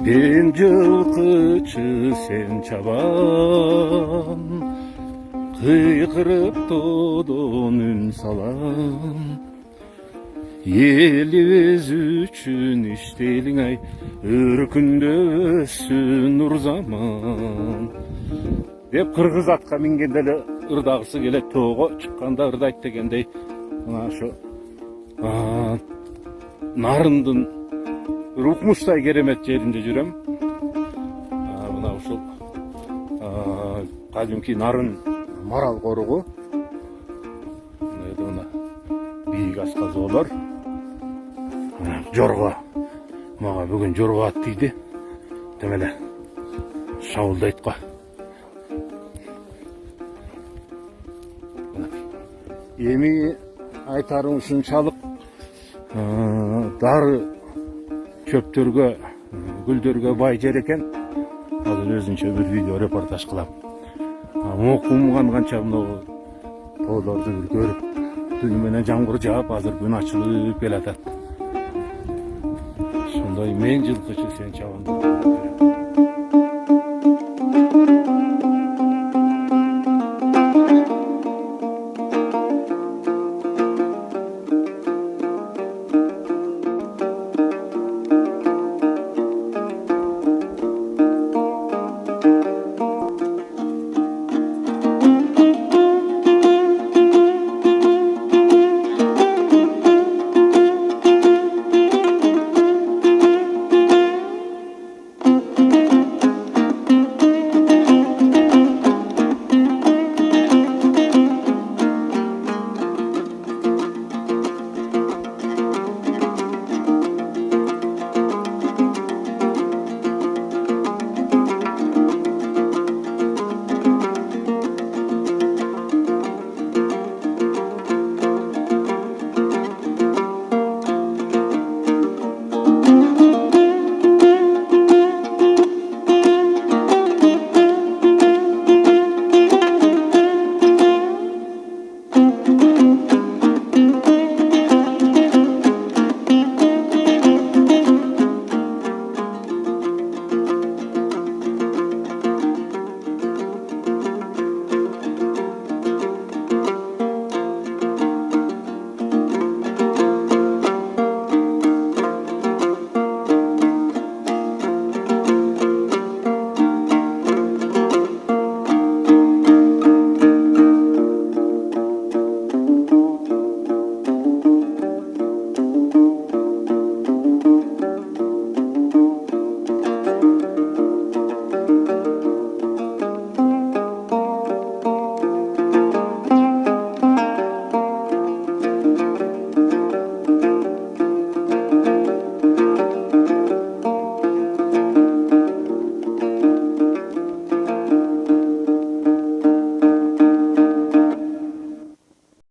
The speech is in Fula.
Ben жылкычы sen çaban, kıykırıp dodon ün salan. Elimiz üçün işteydin ay, örkünde össün nur zaman. Dep Kırgız atka mingende ele ırdagısı gele toğo çıkkanda ırdayt degendey. Mına şu Narындın Rukmuştay keremet жеринде жүрөm. Мына ушул кадимки Нарын марал коругу. Мына бийик асказоолор. Жорго. Мага бүгүн жорго ат тийди. Демеле шабылдайт го. Эми айтарым ушунчалык дары çöptörgө, gülдөргө бай жер экен. Азыр өзүнчө бир видео репортаж кылам. Окумган канча мына тоолорду бир көрүп, түнү менен жамгыр жаап, азыр күн ачылып келатат. Ошондой мен жылкычы сен чабан.